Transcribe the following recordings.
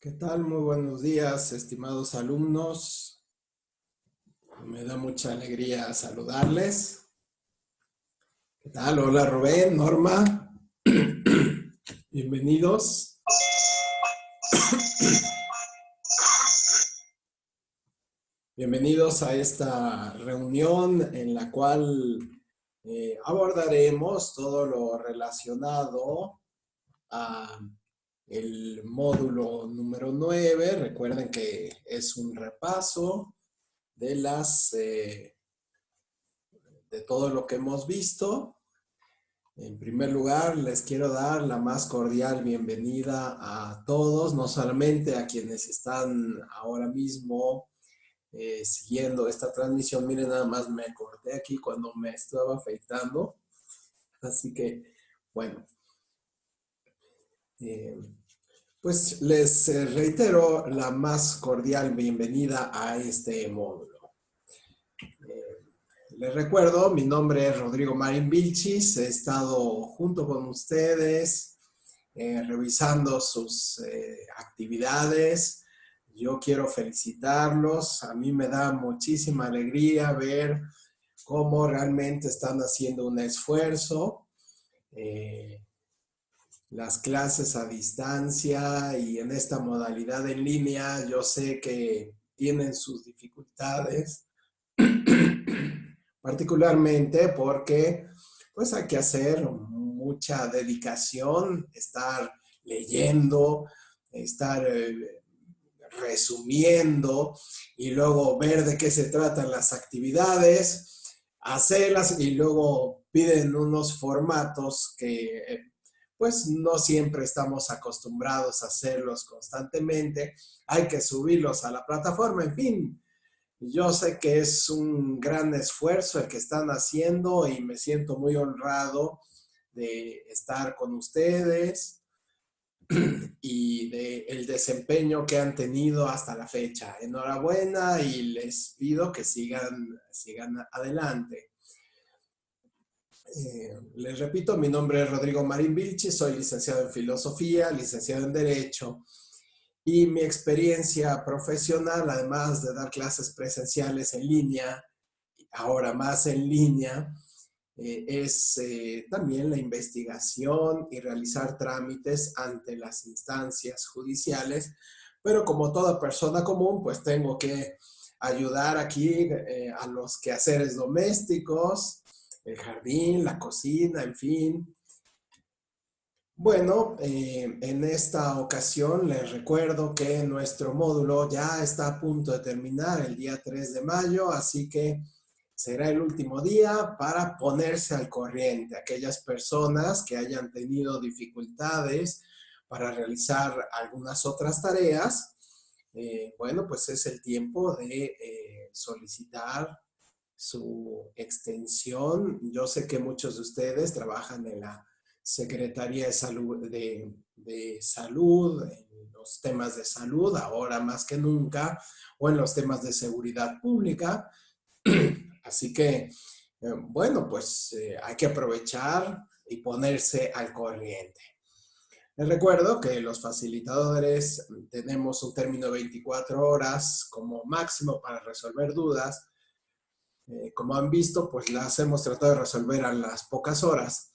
¿Qué tal? Muy buenos días, estimados alumnos. Me da mucha alegría saludarles. ¿Qué tal? Hola Rubén, Norma. Bienvenidos. Bienvenidos a esta reunión en la cual abordaremos todo lo relacionado a el módulo número 9. Recuerden que es un repaso de de todo lo que hemos visto. En primer lugar, les quiero dar la más cordial bienvenida a todos, no solamente a quienes están ahora mismo siguiendo esta transmisión. Miren, nada más me corté aquí cuando me estaba afeitando. Así que, bueno, eh, pues les reitero la más cordial bienvenida a este módulo. Les recuerdo, mi nombre es Rodrigo Marín Vilchis, he estado junto con ustedes revisando sus actividades. Yo quiero felicitarlos, a mí me da muchísima alegría ver cómo realmente están haciendo un esfuerzo. Las clases a distancia y en esta modalidad en línea, yo sé que tienen sus dificultades, particularmente porque pues hay que hacer mucha dedicación, estar leyendo, estar resumiendo y luego ver de qué se tratan las actividades, hacerlas y luego piden unos formatos que pues no siempre estamos acostumbrados a hacerlos constantemente, hay que subirlos a la plataforma, en fin. Yo sé que es un gran esfuerzo el que están haciendo y me siento muy honrado de estar con ustedes y del desempeño que han tenido hasta la fecha. Enhorabuena y les pido que sigan adelante. Les repito, mi nombre es Rodrigo Marín Vilchi, soy licenciado en Filosofía, licenciado en Derecho, y mi experiencia profesional, además de dar clases presenciales en línea, ahora más en línea, es también la investigación y realizar trámites ante las instancias judiciales, pero como toda persona común, pues tengo que ayudar aquí a los quehaceres domésticos, el jardín, la cocina, en fin. Bueno, en esta ocasión les recuerdo que nuestro módulo ya está a punto de terminar el día 3 de mayo, así que será el último día para ponerse al corriente. Aquellas personas que hayan tenido dificultades para realizar algunas otras tareas, bueno, pues es el tiempo de solicitar su extensión. Yo sé que muchos de ustedes trabajan en la Secretaría de Salud, en los temas de salud, ahora más que nunca, o en los temas de seguridad pública. Así que, bueno, pues hay que aprovechar y ponerse al corriente. Les recuerdo que los facilitadores tenemos un término de 24 horas como máximo para resolver dudas. Como han visto, pues las hemos tratado de resolver a las pocas horas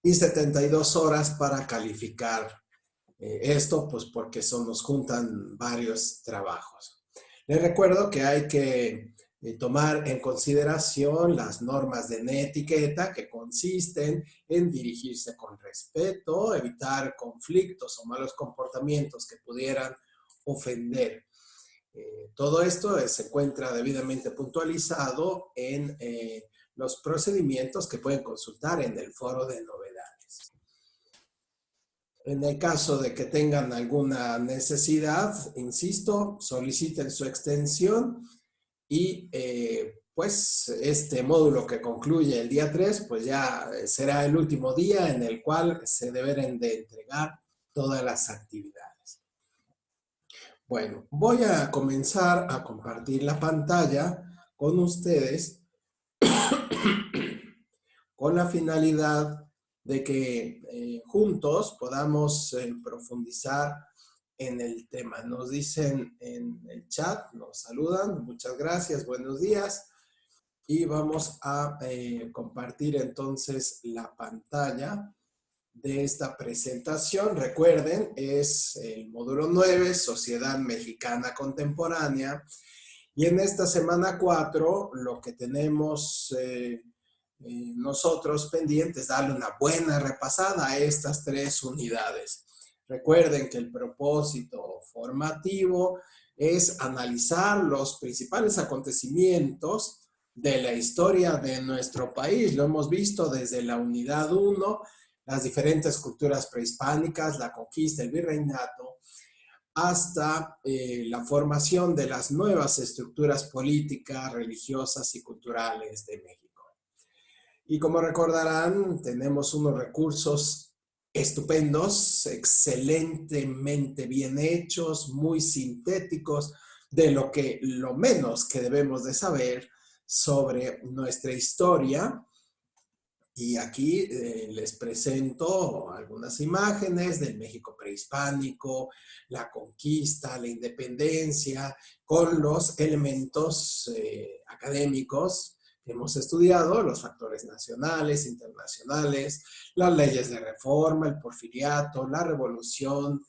y 72 horas para calificar esto, pues porque nos juntan varios trabajos. Les recuerdo que hay que tomar en consideración las normas de etiqueta que consisten en dirigirse con respeto, evitar conflictos o malos comportamientos que pudieran ofender. Todo esto se encuentra debidamente puntualizado en los procedimientos que pueden consultar en el foro de novedades. En el caso de que tengan alguna necesidad, insisto, soliciten su extensión y pues este módulo que concluye el día 3, pues ya será el último día en el cual se deberán de entregar todas las actividades. Bueno, voy a comenzar a compartir la pantalla con ustedes con la finalidad de que juntos podamos profundizar en el tema. Nos dicen en el chat, nos saludan, muchas gracias, buenos días. Y vamos a compartir entonces la pantalla de esta presentación. Recuerden, es el módulo 9, Sociedad Mexicana Contemporánea. Y en esta semana 4, lo que tenemos nosotros pendientes, darle una buena repasada a estas 3 unidades. Recuerden que el propósito formativo es analizar los principales acontecimientos de la historia de nuestro país. Lo hemos visto desde la unidad 1, las diferentes culturas prehispánicas, la conquista, el virreinato, hasta la formación de las nuevas estructuras políticas, religiosas y culturales de México. Y como recordarán, tenemos unos recursos estupendos, excelentemente bien hechos, muy sintéticos, de lo menos que debemos de saber sobre nuestra historia. Y aquí les presento algunas imágenes del México prehispánico, la conquista, la independencia, con los elementos académicos que hemos estudiado, los factores nacionales, internacionales, las leyes de reforma, el porfiriato, la revolución,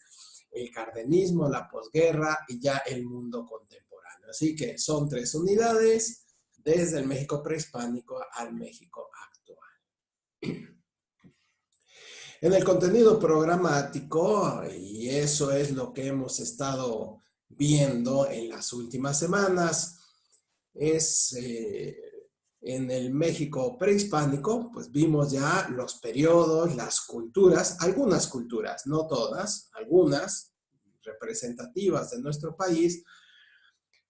el cardenismo, la posguerra y ya el mundo contemporáneo. Así que son 3 unidades, desde el México prehispánico al México actual. En el contenido programático, y eso es lo que hemos estado viendo en las últimas semanas, es en el México prehispánico, pues vimos ya los periodos, las culturas, algunas culturas, no todas, algunas representativas de nuestro país,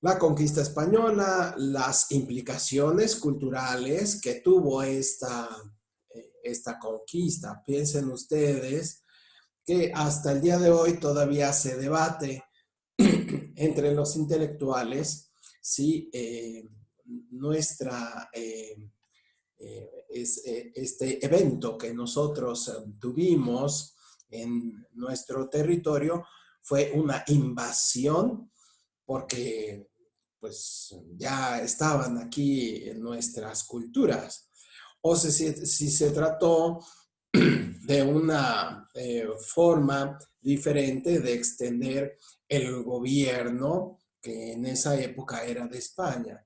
la conquista española, las implicaciones culturales que tuvo esta conquista. Piensen ustedes que hasta el día de hoy todavía se debate entre los intelectuales si este evento que nosotros tuvimos en nuestro territorio fue una invasión, porque pues ya estaban aquí en nuestras culturas, o si se trató de una forma diferente de extender el gobierno que en esa época era de España.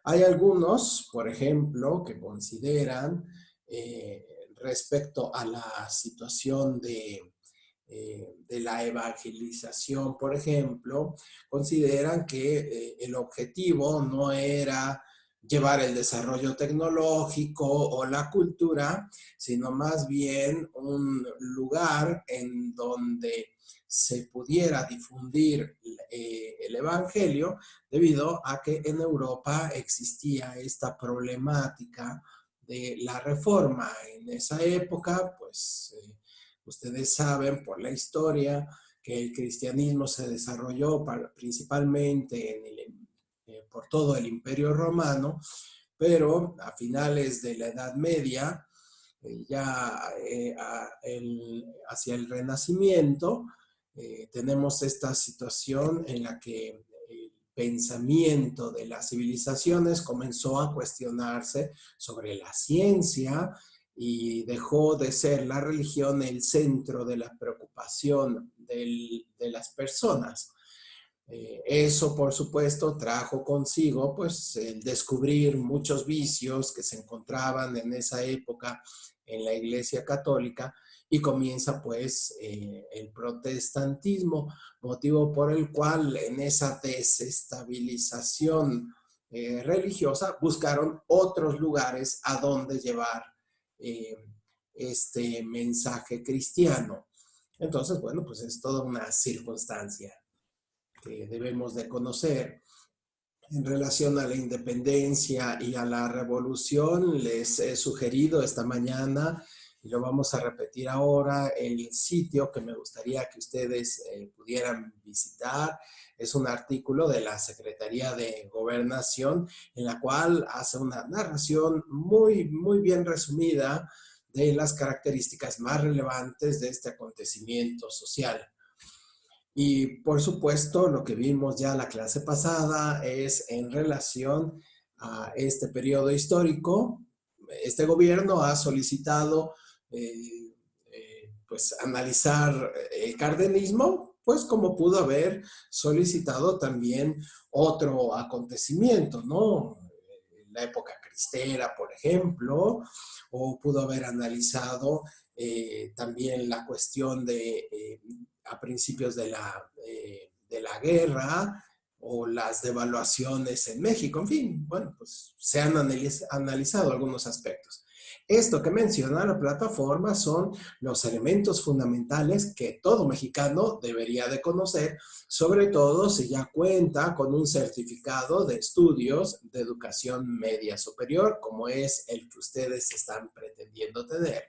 Hay algunos, por ejemplo, que consideran respecto a la situación de la evangelización, por ejemplo, consideran que el objetivo no era llevar el desarrollo tecnológico o la cultura, sino más bien un lugar en donde se pudiera difundir el evangelio, debido a que en Europa existía esta problemática de la reforma. En esa época, pues ustedes saben por la historia que el cristianismo se desarrolló principalmente por todo el Imperio Romano, pero a finales de la Edad Media, hacia el Renacimiento, tenemos esta situación en la que el pensamiento de las civilizaciones comenzó a cuestionarse sobre la ciencia y dejó de ser la religión el centro de la preocupación de las personas. Eso, por supuesto, trajo consigo pues, el descubrir muchos vicios que se encontraban en esa época en la Iglesia Católica, y comienza pues el protestantismo, motivo por el cual en esa desestabilización religiosa buscaron otros lugares a donde llevar este mensaje cristiano. Entonces, bueno, pues es toda una circunstancia que debemos de conocer. En relación a la independencia y a la revolución, les he sugerido esta mañana, y lo vamos a repetir ahora, el sitio que me gustaría que ustedes pudieran visitar. Es un artículo de la Secretaría de Gobernación, en la cual hace una narración muy, muy bien resumida de las características más relevantes de este acontecimiento social. Y por supuesto, lo que vimos ya la clase pasada es en relación a este periodo histórico. Este gobierno ha solicitado pues analizar el cardenismo, pues como pudo haber solicitado también otro acontecimiento, ¿no? La época cristera, por ejemplo, o pudo haber analizado también la cuestión de a principios de la guerra o las devaluaciones en México. En fin, bueno, pues se han analizado algunos aspectos. Esto que menciona la plataforma son los elementos fundamentales que todo mexicano debería de conocer, sobre todo si ya cuenta con un certificado de estudios de educación media superior, como es el que ustedes están pretendiendo tener.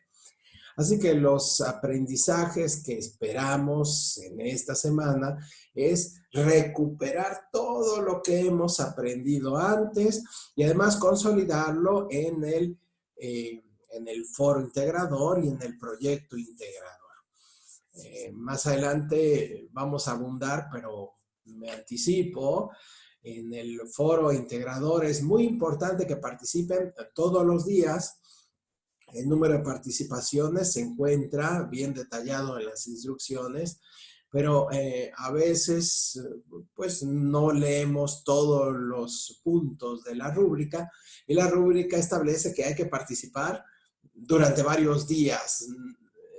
Así que los aprendizajes que esperamos en esta semana es recuperar todo lo que hemos aprendido antes y además consolidarlo en el foro integrador y en el proyecto integrador. Más adelante vamos a abundar, pero me anticipo. En el foro integrador es muy importante que participen todos los días. El número de participaciones se encuentra bien detallado en las instrucciones, pero a veces pues no leemos todos los puntos de la rúbrica y la rúbrica establece que hay que participar durante varios días.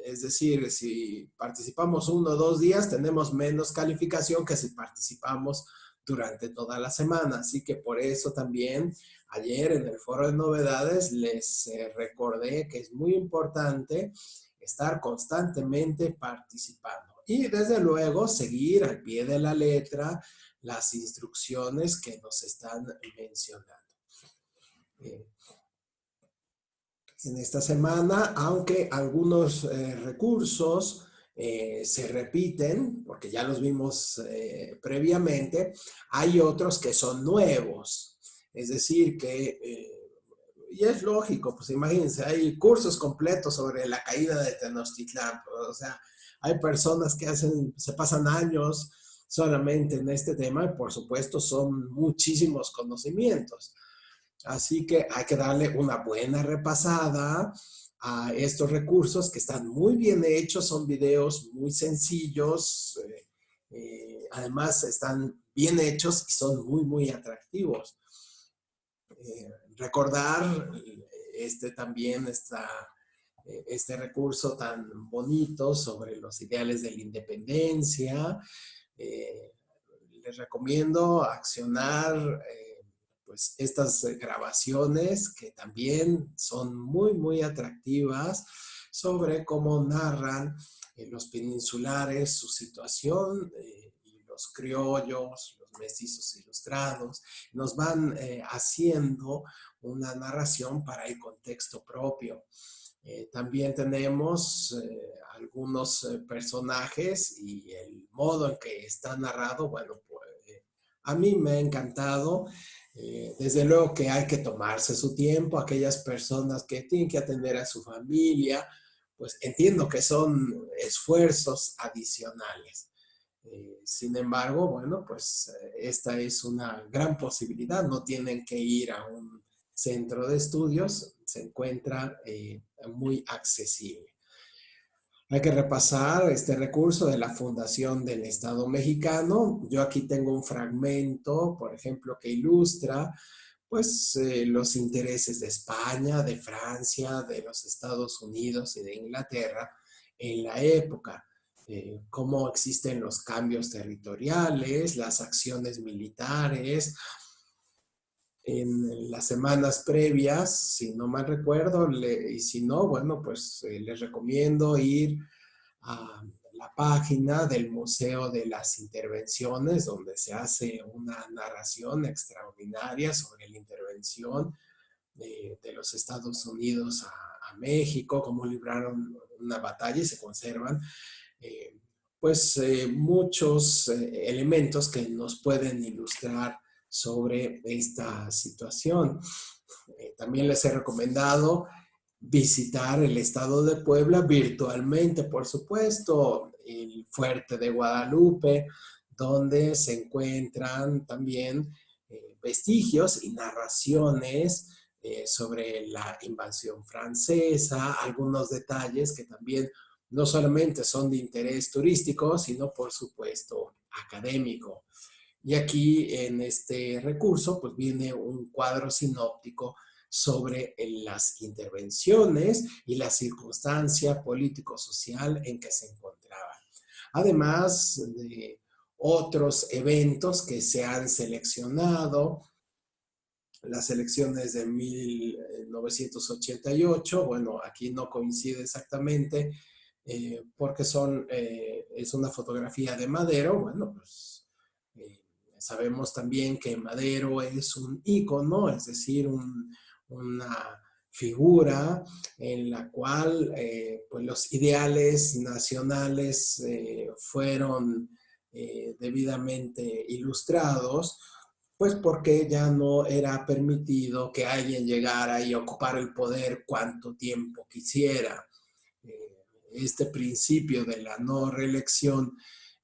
Es decir, si participamos 1 o 2 días, tenemos menos calificación que si participamos durante toda la semana. Así que por eso también ayer en el foro de novedades les recordé que es muy importante estar constantemente participando y desde luego seguir al pie de la letra las instrucciones que nos están mencionando. En esta semana, aunque algunos recursos se repiten, porque ya los vimos previamente, hay otros que son nuevos. Es decir, y es lógico, pues imagínense, hay cursos completos sobre la caída de Tenochtitlán, o sea, hay personas que se pasan años solamente en este tema y por supuesto son muchísimos conocimientos. Así que hay que darle una buena repasada a estos recursos que están muy bien hechos, son videos muy sencillos, además están bien hechos y son muy, muy atractivos. Recordar también este recurso tan bonito sobre los ideales de la independencia. Les recomiendo accionar pues estas grabaciones que también son muy, muy atractivas sobre cómo narran los peninsulares su situación y los criollos, los mestizos ilustrados, nos van haciendo una narración para el contexto propio. También tenemos algunos personajes y el modo en que está narrado, bueno, pues a mí me ha encantado. Desde luego que hay que tomarse su tiempo, aquellas personas que tienen que atender a su familia, pues entiendo que son esfuerzos adicionales. Sin embargo, bueno, pues esta es una gran posibilidad, no tienen que ir a un centro de estudios, se encuentra muy accesible. Hay que repasar este recurso de la Fundación del Estado Mexicano. Yo aquí tengo un fragmento, por ejemplo, que ilustra pues los intereses de España, de Francia, de los Estados Unidos y de Inglaterra en la época. Cómo existen los cambios territoriales, las acciones militares. En las semanas previas, si no mal recuerdo, y si no, bueno, pues les recomiendo ir a la página del Museo de las Intervenciones, donde se hace una narración extraordinaria sobre la intervención de los Estados Unidos a México, cómo libraron una batalla y se conservan muchos elementos que nos pueden ilustrar sobre esta situación. También les he recomendado visitar el estado de Puebla virtualmente, por supuesto. el Fuerte de Guadalupe, donde se encuentran también vestigios y narraciones sobre la invasión francesa, algunos detalles que también no solamente son de interés turístico, sino por supuesto académico. Y aquí en este recurso pues viene un cuadro sinóptico sobre las intervenciones y la circunstancia político-social en que se encontraba. Además de otros eventos que se han seleccionado, las elecciones de 1988, bueno, aquí no coincide exactamente porque es una fotografía de Madero, bueno, pues sabemos también que Madero es un ícono, es decir, una figura en la cual pues los ideales nacionales fueron debidamente ilustrados, pues porque ya no era permitido que alguien llegara y ocupara el poder cuanto tiempo quisiera. Este principio de la no reelección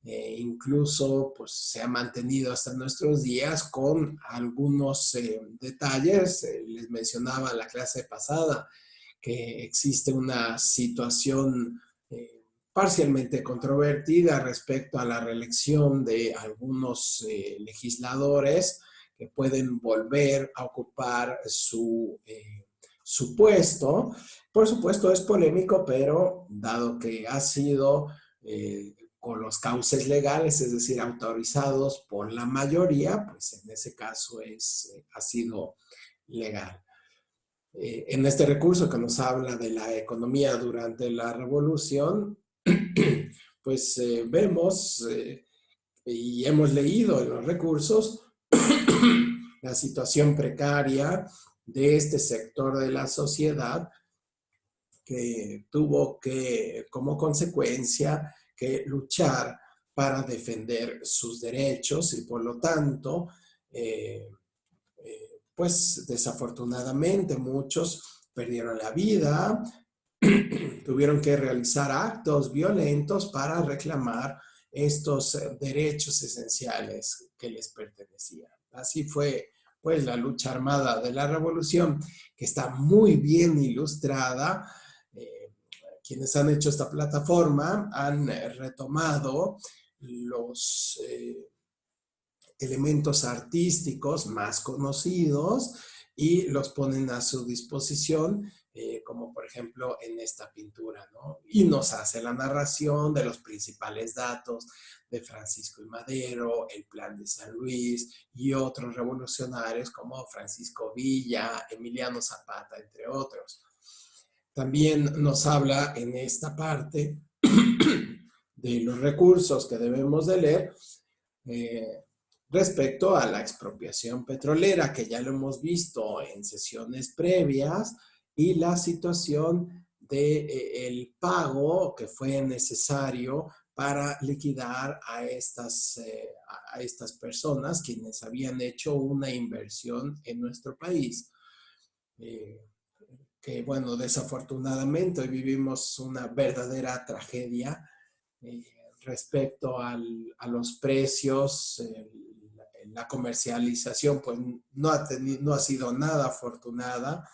incluso pues, se ha mantenido hasta nuestros días con algunos detalles. Les mencionaba en la clase pasada que existe una situación parcialmente controvertida respecto a la reelección de algunos legisladores que pueden volver a ocupar su puesto. Por supuesto es polémico, pero dado que ha sido con los cauces legales, es decir, autorizados por la mayoría, pues en ese caso ha sido legal. En este recurso que nos habla de la economía durante la revolución, pues vemos y hemos leído en los recursos la situación precaria de este sector de la sociedad que tuvo que, como consecuencia, que luchar para defender sus derechos y por lo tanto, pues desafortunadamente muchos perdieron la vida, tuvieron que realizar actos violentos para reclamar estos derechos esenciales que les pertenecían. Así fue pues la lucha armada de la revolución, que está muy bien ilustrada. Quienes han hecho esta plataforma han retomado los elementos artísticos más conocidos y los ponen a su disposición, como por ejemplo en esta pintura, ¿no? Y nos hace la narración de los principales datos de Francisco y Madero, el Plan de San Luis y otros revolucionarios como Francisco Villa, Emiliano Zapata, entre otros. También nos habla en esta parte de los recursos que debemos de leer respecto a la expropiación petrolera, que ya lo hemos visto en sesiones previas, y la situación del pago que fue necesario para liquidar a estas personas quienes habían hecho una inversión en nuestro país. Que bueno, desafortunadamente hoy vivimos una verdadera tragedia respecto a los precios, la comercialización pues no ha sido nada afortunada.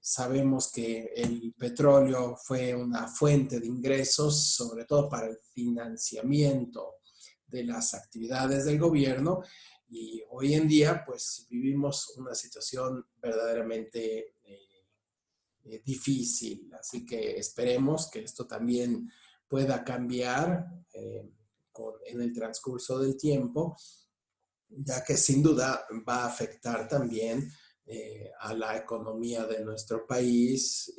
Sabemos que el petróleo fue una fuente de ingresos, sobre todo para el financiamiento de las actividades del gobierno, y hoy en día pues vivimos una situación verdaderamente difícil, así que esperemos que esto también pueda cambiar en el transcurso del tiempo, ya que sin duda va a afectar también a la economía de nuestro país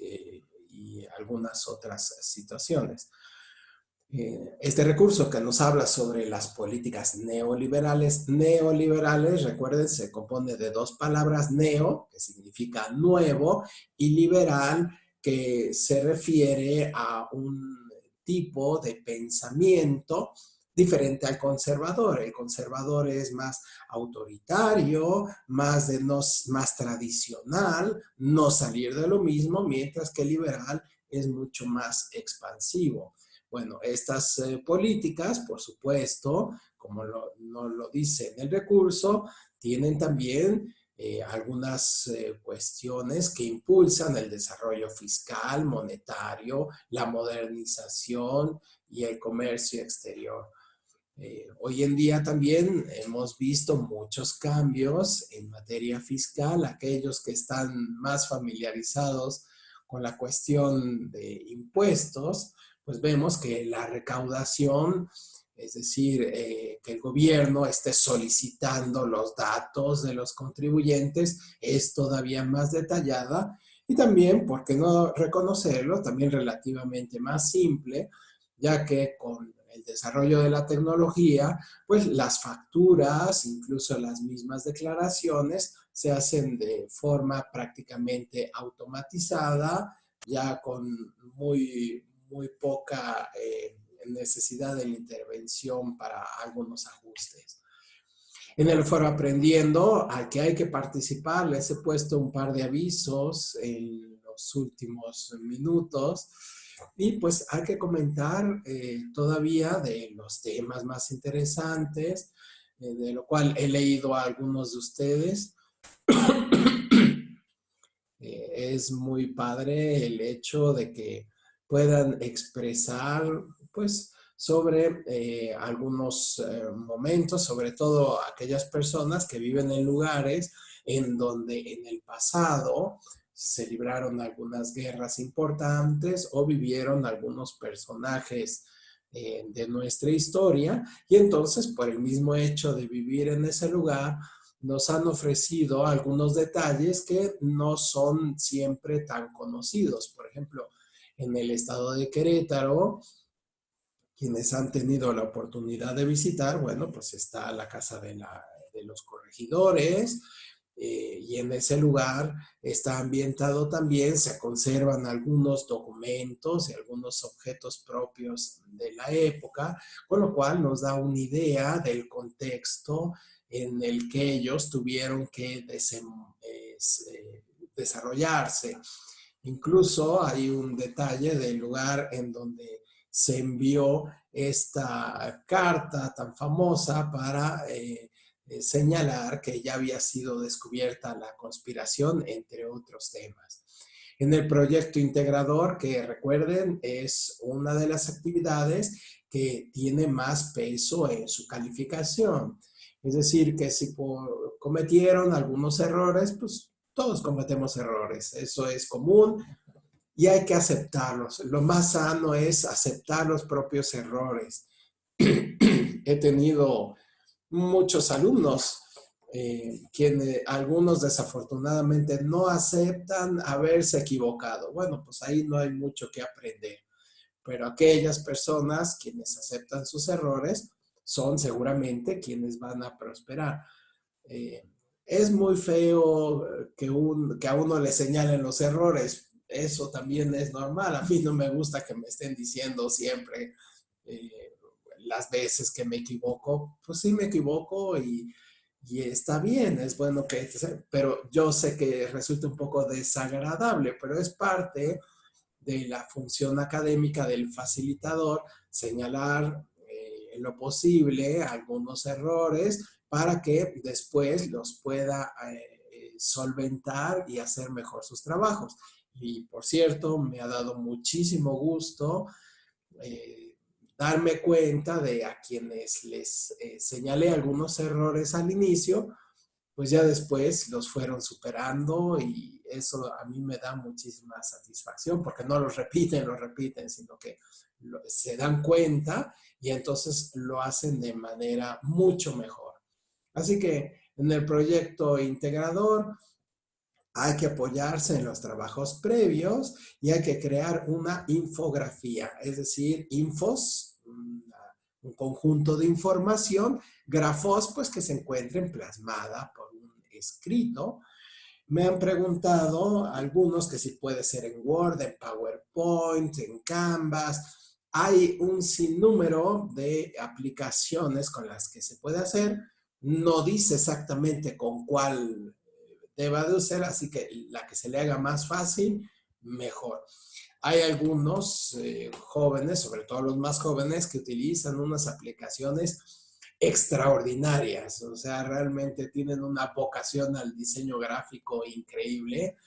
y algunas otras situaciones. Este recurso que nos habla sobre las políticas neoliberales, recuerden, se compone de dos palabras, neo, que significa nuevo, y liberal, que se refiere a un tipo de pensamiento diferente al conservador. El conservador es más autoritario, más tradicional, no salir de lo mismo, mientras que el liberal es mucho más expansivo. Bueno, estas políticas, por supuesto, como no lo dice en el recurso, tienen también algunas cuestiones que impulsan el desarrollo fiscal, monetario, la modernización y el comercio exterior. Hoy en día también hemos visto muchos cambios en materia fiscal. Aquellos que están más familiarizados con la cuestión de impuestos, pues vemos que la recaudación, es decir, que el gobierno esté solicitando los datos de los contribuyentes, es todavía más detallada y también, ¿por qué no reconocerlo?, también relativamente más simple, ya que con el desarrollo de la tecnología, pues las facturas, incluso las mismas declaraciones, se hacen de forma prácticamente automatizada, ya con muy poca necesidad de la intervención para algunos ajustes. En el Foro Aprendiendo, al que hay que participar, les he puesto un par de avisos en los últimos minutos. Y pues hay que comentar todavía de los temas más interesantes, de lo cual he leído a algunos de ustedes. Es muy padre el hecho de que puedan expresar, pues, sobre algunos momentos, sobre todo aquellas personas que viven en lugares en donde en el pasado se libraron algunas guerras importantes o vivieron algunos personajes de nuestra historia, y entonces por el mismo hecho de vivir en ese lugar nos han ofrecido algunos detalles que no son siempre tan conocidos. Por ejemplo, en el estado de Querétaro, quienes han tenido la oportunidad de visitar, bueno, pues está la Casa de los Corregidores, y en ese lugar está ambientado también, se conservan algunos documentos y algunos objetos propios de la época, con lo cual nos da una idea del contexto en el que ellos tuvieron que desarrollarse. Incluso hay un detalle del lugar en donde se envió esta carta tan famosa para señalar que ya había sido descubierta la conspiración, entre otros temas. En el proyecto integrador, que recuerden, es una de las actividades que tiene más peso en su calificación. Es decir, que si cometieron algunos errores, pues todos cometemos errores, eso es común y hay que aceptarlos. Lo más sano es aceptar los propios errores. He tenido muchos alumnos, quienes algunos desafortunadamente no aceptan haberse equivocado. Bueno, pues ahí no hay mucho que aprender. Pero aquellas personas quienes aceptan sus errores son seguramente quienes van a prosperar. Es muy feo que a uno le señalen los errores. Eso también es normal. A mí no me gusta que me estén diciendo siempre las veces que me equivoco. Pues sí me equivoco y está bien, es bueno que, pero yo sé que resulta un poco desagradable, pero es parte de la función académica del facilitador señalar en lo posible algunos errores para que después los pueda solventar y hacer mejor sus trabajos. Y por cierto, me ha dado muchísimo gusto darme cuenta de a quienes les señalé algunos errores al inicio, pues ya después los fueron superando y eso a mí me da muchísima satisfacción porque no los repiten, sino que se dan cuenta y entonces lo hacen de manera mucho mejor. Así que en el proyecto integrador hay que apoyarse en los trabajos previos y hay que crear una infografía, es decir, infos, un conjunto de información, grafos, pues que se encuentren plasmada por un escrito. Me han preguntado algunos que si puede ser en Word, en PowerPoint, en Canvas. Hay un sinnúmero de aplicaciones con las que se puede hacer. No dice exactamente con cuál deba de usar, así que la que se le haga más fácil, mejor. hay algunos jóvenes, sobre todo los más jóvenes, que utilizan unas aplicaciones extraordinarias, o sea, realmente tienen una vocación al diseño gráfico increíble.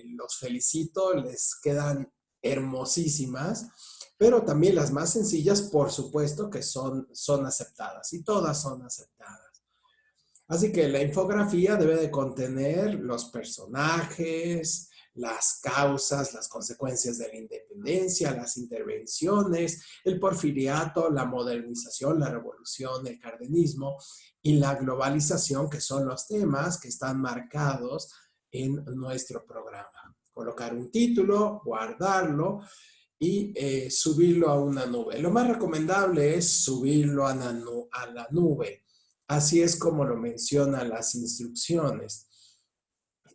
Los felicito, les quedan hermosísimas, pero también las más sencillas, por supuesto, que son aceptadas y todas son aceptadas. Así que la infografía debe de contener los personajes, las causas, las consecuencias de la independencia, las intervenciones, el porfiriato, la modernización, la revolución, el cardenismo y la globalización, que son los temas que están marcados en nuestro programa. Colocar un título, guardarlo y subirlo a una nube. Lo más recomendable es subirlo a la nube. Así es como lo mencionan las instrucciones.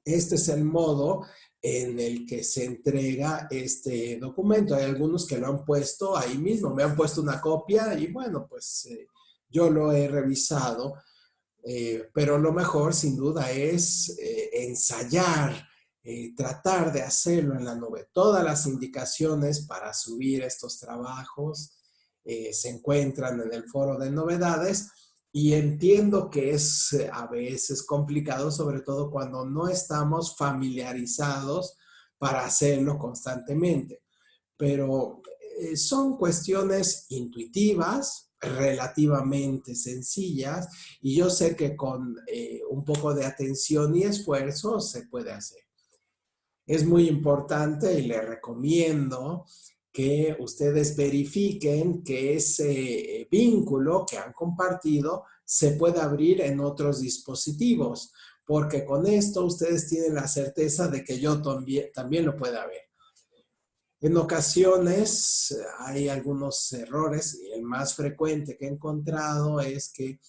Este es el modo en el que se entrega este documento. Hay algunos que lo han puesto ahí mismo, me han puesto una copia y bueno, pues yo lo he revisado, pero lo mejor sin duda es ensayar, tratar de hacerlo en la nube. Todas las indicaciones para subir estos trabajos se encuentran en el foro de novedades. Y entiendo que es a veces complicado, sobre todo cuando no estamos familiarizados para hacerlo constantemente. Pero son cuestiones intuitivas, relativamente sencillas, y yo sé que con un poco de atención y esfuerzo se puede hacer. Es muy importante y les recomiendo que ustedes verifiquen que ese vínculo que han compartido se puede abrir en otros dispositivos, porque con esto ustedes tienen la certeza de que yo también lo pueda ver. En ocasiones hay algunos errores y el más frecuente que he encontrado es que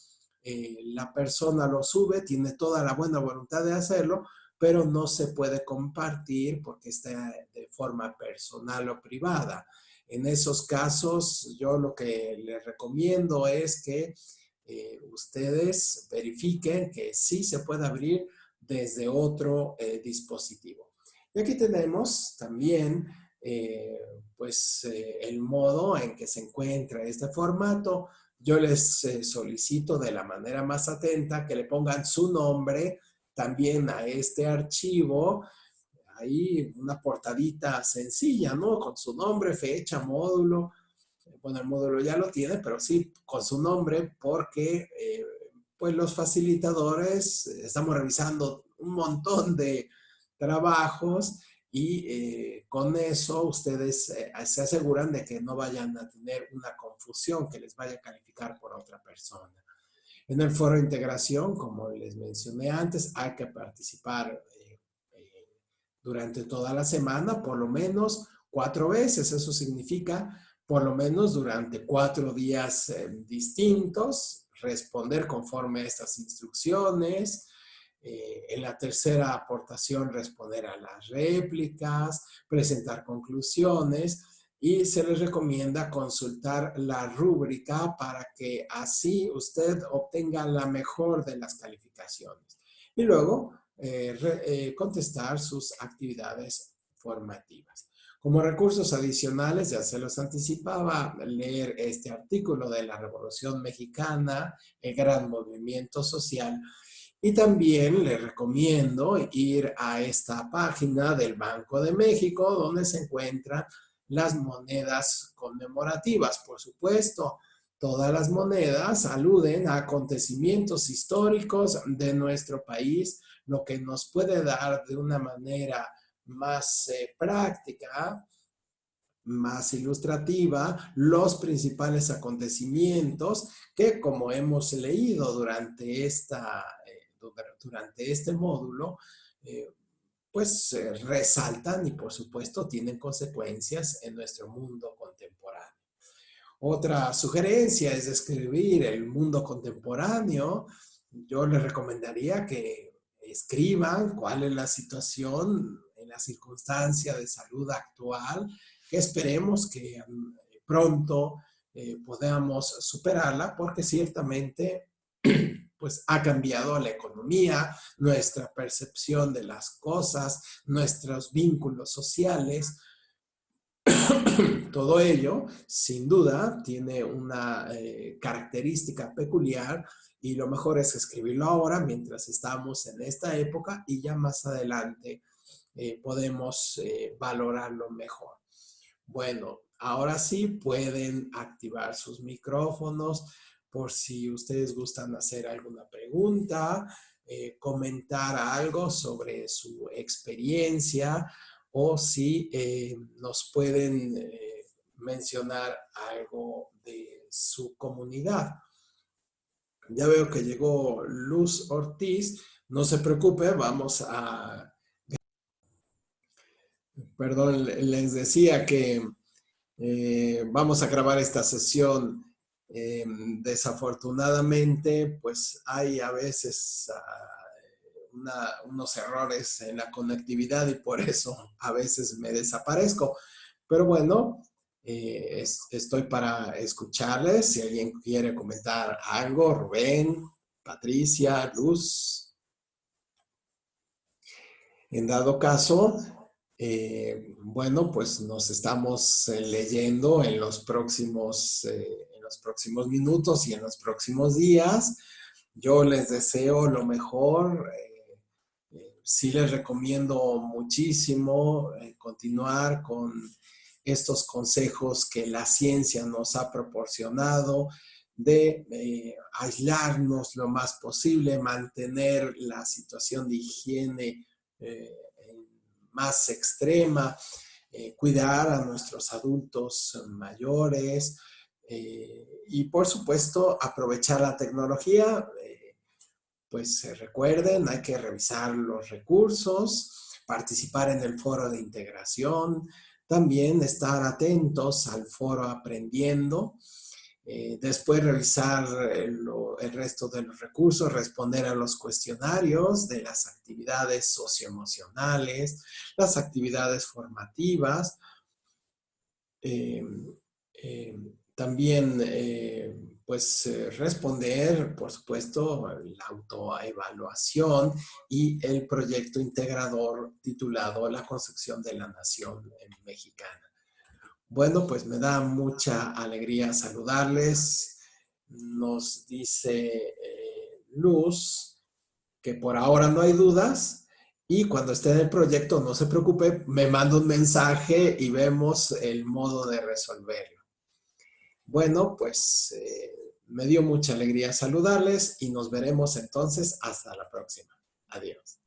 la persona lo sube, tiene toda la buena voluntad de hacerlo, pero no se puede compartir porque está de forma personal o privada. En esos casos, yo lo que les recomiendo es que ustedes verifiquen que sí se puede abrir desde otro dispositivo. Y aquí tenemos también el modo en que se encuentra este formato. Yo les solicito de la manera más atenta que le pongan su nombre también a este archivo. Ahí una portadita sencilla, ¿no? Con su nombre, fecha, módulo. Bueno, el módulo ya lo tiene, pero sí con su nombre porque pues los facilitadores estamos revisando un montón de trabajos y con eso ustedes se aseguran de que no vayan a tener una confusión que les vaya a calificar por otra persona. En el foro de integración, como les mencioné antes, hay que participar durante toda la semana, por lo menos 4 veces. Eso significa por lo menos durante 4 días distintos, responder conforme a estas instrucciones. En la tercera aportación, responder a las réplicas, presentar conclusiones y se les recomienda consultar la rúbrica para que así usted obtenga la mejor de las calificaciones. Y luego contestar sus actividades formativas. Como recursos adicionales, ya se los anticipaba, leer este artículo de la Revolución Mexicana, el gran movimiento social, y también les recomiendo ir a esta página del Banco de México, donde se encuentran las monedas conmemorativas. Por supuesto, todas las monedas aluden a acontecimientos históricos de nuestro país, lo que nos puede dar de una manera más práctica, más ilustrativa, los principales acontecimientos que, como hemos leído durante este módulo, resaltan y por supuesto tienen consecuencias en nuestro mundo contemporáneo. Otra sugerencia es describir el mundo contemporáneo. Yo les recomendaría que escriban cuál es la situación en la circunstancia de salud actual, que esperemos que pronto podamos superarla, porque ciertamente pues ha cambiado la economía, nuestra percepción de las cosas, nuestros vínculos sociales. Todo ello, sin duda, tiene una característica peculiar y lo mejor es escribirlo ahora mientras estamos en esta época y ya más adelante podemos valorarlo mejor. Bueno, ahora sí pueden activar sus micrófonos por si ustedes gustan hacer alguna pregunta, comentar algo sobre su experiencia o si nos pueden mencionar algo de su comunidad. Ya veo que llegó Luz Ortiz. No se preocupe, vamos a... Perdón, les decía que vamos a grabar esta sesión. Desafortunadamente, pues hay a veces unos errores en la conectividad y por eso a veces me desaparezco. Pero bueno, estoy para escucharles. Si alguien quiere comentar algo, Rubén, Patricia, Luz. En dado caso, bueno, pues nos estamos leyendo en los próximos minutos y en los próximos días. Yo les deseo lo mejor. Sí les recomiendo muchísimo continuar con estos consejos que la ciencia nos ha proporcionado de aislarnos lo más posible, mantener la situación de higiene eh, más extrema, cuidar a nuestros adultos mayores y por supuesto aprovechar la tecnología. Pues recuerden, hay que revisar los recursos, participar en el foro de integración, también estar atentos al foro aprendiendo, después revisar el resto de los recursos, responder a los cuestionarios de las actividades socioemocionales, las actividades formativas, eh, eh, también pues responder, por supuesto, la autoevaluación y el proyecto integrador titulado La construcción de la nación mexicana. Bueno, pues me da mucha alegría saludarles. Nos dice Luz que por ahora no hay dudas y cuando esté en el proyecto no se preocupe, me manda un mensaje y vemos el modo de resolverlo. Bueno, pues me dio mucha alegría saludarles y nos veremos entonces hasta la próxima. Adiós.